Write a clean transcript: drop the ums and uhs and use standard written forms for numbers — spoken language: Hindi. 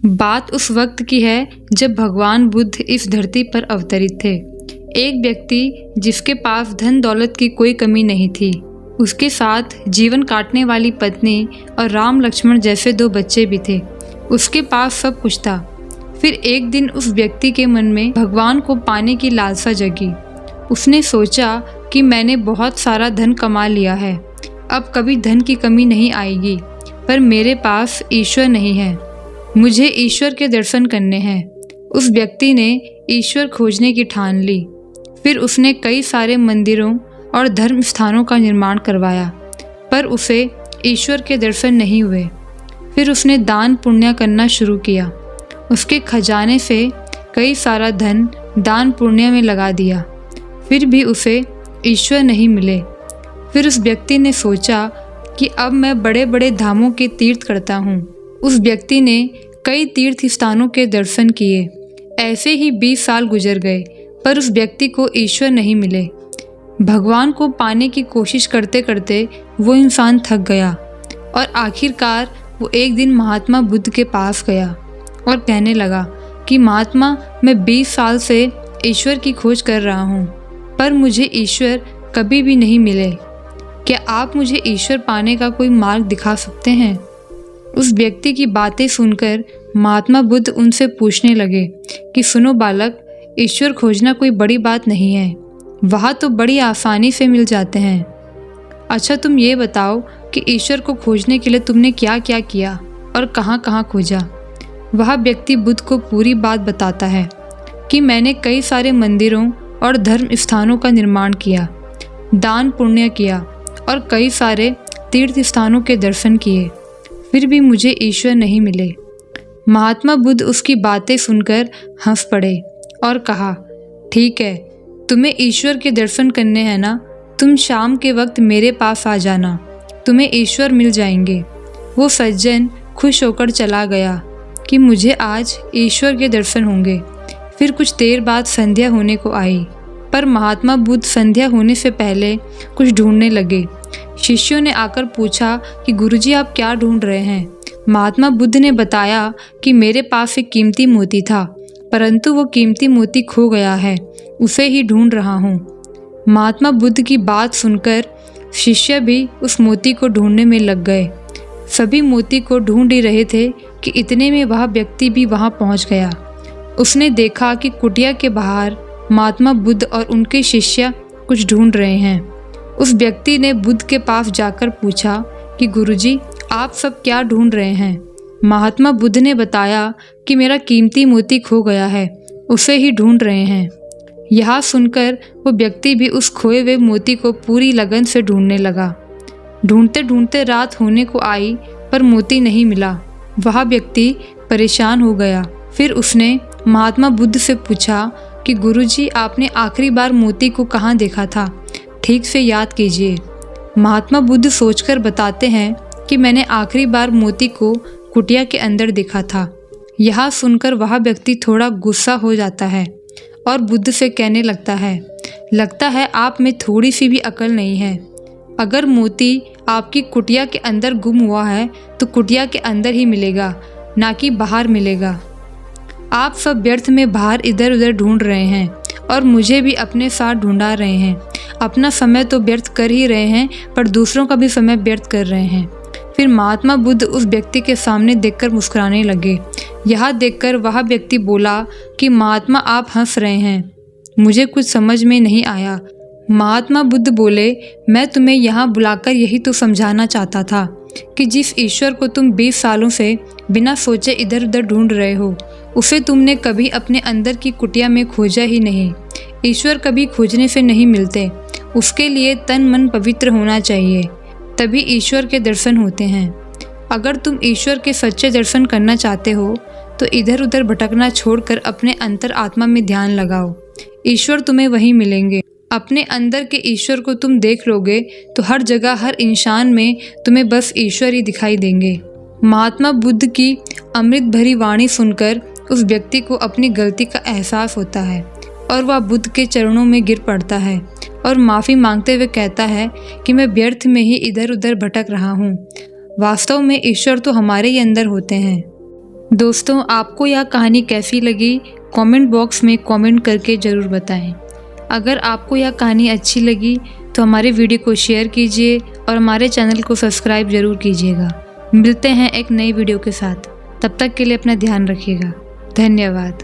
बात उस वक्त की है जब भगवान बुद्ध इस धरती पर अवतरित थे। एक व्यक्ति जिसके पास धन दौलत की कोई कमी नहीं थी, उसके साथ जीवन काटने वाली पत्नी और राम लक्ष्मण जैसे 2 बच्चे भी थे। उसके पास सब कुछ था। फिर एक दिन उस व्यक्ति के मन में भगवान को पाने की लालसा जगी। उसने सोचा कि मैंने बहुत सारा धन कमा लिया है, अब कभी धन की कमी नहीं आएगी, पर मेरे पास ईश्वर नहीं है, मुझे ईश्वर के दर्शन करने हैं। उस व्यक्ति ने ईश्वर खोजने की ठान ली। फिर उसने कई सारे मंदिरों और धर्म स्थानों का निर्माण करवाया, पर उसे ईश्वर के दर्शन नहीं हुए। फिर उसने दान पुण्य करना शुरू किया। उसके खजाने से कई सारा धन दान पुण्य में लगा दिया, फिर भी उसे ईश्वर नहीं मिले। फिर उस व्यक्ति ने सोचा कि अब मैं बड़े बड़े धामों के तीर्थ करता हूँ। उस व्यक्ति ने कई तीर्थ स्थानों के दर्शन किए। ऐसे ही 20 साल गुजर गए, पर उस व्यक्ति को ईश्वर नहीं मिले। भगवान को पाने की कोशिश करते करते वो इंसान थक गया और आखिरकार वो एक दिन महात्मा बुद्ध के पास गया और कहने लगा कि महात्मा, मैं 20 साल से ईश्वर की खोज कर रहा हूँ, पर मुझे ईश्वर कभी भी नहीं मिले। क्या आप मुझे ईश्वर पाने का कोई मार्ग दिखा सकते हैं? उस व्यक्ति की बातें सुनकर महात्मा बुद्ध उनसे पूछने लगे कि सुनो बालक, ईश्वर खोजना कोई बड़ी बात नहीं है, वहाँ तो बड़ी आसानी से मिल जाते हैं। अच्छा, तुम ये बताओ कि ईश्वर को खोजने के लिए तुमने क्या क्या किया और कहाँ कहाँ खोजा? वह व्यक्ति बुद्ध को पूरी बात बताता है कि मैंने कई सारे मंदिरों और धर्म स्थानों का निर्माण किया, दान पुण्य किया और कई सारे तीर्थ स्थानों के दर्शन किए, फिर भी मुझे ईश्वर नहीं मिले। महात्मा बुद्ध उसकी बातें सुनकर हंस पड़े और कहा, ठीक है, तुम्हें ईश्वर के दर्शन करने हैं ना, तुम शाम के वक्त मेरे पास आ जाना, तुम्हें ईश्वर मिल जाएंगे। वो सज्जन खुश होकर चला गया कि मुझे आज ईश्वर के दर्शन होंगे। फिर कुछ देर बाद संध्या होने को आई, पर महात्मा बुद्ध संध्या होने से पहले कुछ ढूंढने लगे। शिष्यों ने आकर पूछा कि गुरुजी, आप क्या ढूंढ रहे हैं? महात्मा बुद्ध ने बताया कि मेरे पास एक कीमती मोती था, परंतु वो कीमती मोती खो गया है, उसे ही ढूंढ रहा हूँ। महात्मा बुद्ध की बात सुनकर शिष्य भी उस मोती को ढूंढने में लग गए। सभी मोती को ढूंढ ही रहे थे कि इतने में वह व्यक्ति भी वहां पहुंच गया। उसने देखा कि कुटिया के बाहर महात्मा बुद्ध और उनके शिष्य कुछ ढूंढ रहे हैं। उस व्यक्ति ने बुद्ध के पास जाकर पूछा कि गुरुजी, आप सब क्या ढूंढ रहे हैं? महात्मा बुद्ध ने बताया कि मेरा कीमती मोती खो गया है, उसे ही ढूंढ रहे हैं। यह सुनकर वो व्यक्ति भी उस खोए हुए मोती को पूरी लगन से ढूंढने लगा। ढूंढते ढूंढते रात होने को आई, पर मोती नहीं मिला। वह व्यक्ति परेशान हो गया। फिर उसने महात्मा बुद्ध से पूछा कि गुरुजी, आपने आखिरी बार मोती को कहाँ देखा था? ठीक से याद कीजिए। महात्मा बुद्ध सोचकर बताते हैं कि मैंने आखिरी बार मोती को कुटिया के अंदर देखा था। यह सुनकर वह व्यक्ति थोड़ा गुस्सा हो जाता है और बुद्ध से कहने लगता है आप में थोड़ी सी भी अकल नहीं है। अगर मोती आपकी कुटिया के अंदर गुम हुआ है तो कुटिया के अंदर ही मिलेगा, ना कि बाहर मिलेगा। आप सब व्यर्थ में बाहर इधर उधर ढूंढ रहे हैं और मुझे भी अपने साथ ढूंढा रहे हैं। अपना समय तो व्यर्थ कर ही रहे हैं, पर दूसरों का भी समय व्यर्थ कर रहे हैं। फिर महात्मा बुद्ध उस व्यक्ति के सामने देखकर मुस्कुराने लगे। यह देखकर वह व्यक्ति बोला कि महात्मा, आप हंस रहे हैं, मुझे कुछ समझ में नहीं आया। महात्मा बुद्ध बोले, मैं तुम्हें यहाँ बुलाकर यही तो समझाना चाहता था कि जिस ईश्वर को तुम 20 सालों से बिना सोचे इधर उधर ढूंढ रहे हो, उसे तुमने कभी अपने अंदर की कुटिया में खोजा ही नहीं। ईश्वर कभी खोजने से नहीं मिलते, उसके लिए तन मन पवित्र होना चाहिए, तभी ईश्वर के दर्शन होते हैं। अगर तुम ईश्वर के सच्चे दर्शन करना चाहते हो तो इधर उधर भटकना छोड़कर अपने अंतर आत्मा में ध्यान लगाओ, ईश्वर तुम्हें वहीं मिलेंगे। अपने अंदर के ईश्वर को तुम देख लोगे तो हर जगह, हर इंसान में तुम्हें बस ईश्वर ही दिखाई देंगे। महात्मा बुद्ध की अमृत भरी वाणी सुनकर उस व्यक्ति को अपनी गलती का एहसास होता है और वह बुद्ध के चरणों में गिर पड़ता है और माफ़ी मांगते हुए कहता है कि मैं व्यर्थ में ही इधर उधर भटक रहा हूँ। वास्तव में ईश्वर तो हमारे ही अंदर होते हैं। दोस्तों, आपको यह कहानी कैसी लगी कमेंट बॉक्स में कमेंट करके ज़रूर बताएं। अगर आपको यह कहानी अच्छी लगी तो हमारे वीडियो को शेयर कीजिए और हमारे चैनल को सब्सक्राइब ज़रूर कीजिएगा। मिलते हैं एक नई वीडियो के साथ, तब तक के लिए अपना ध्यान रखिएगा। धन्यवाद।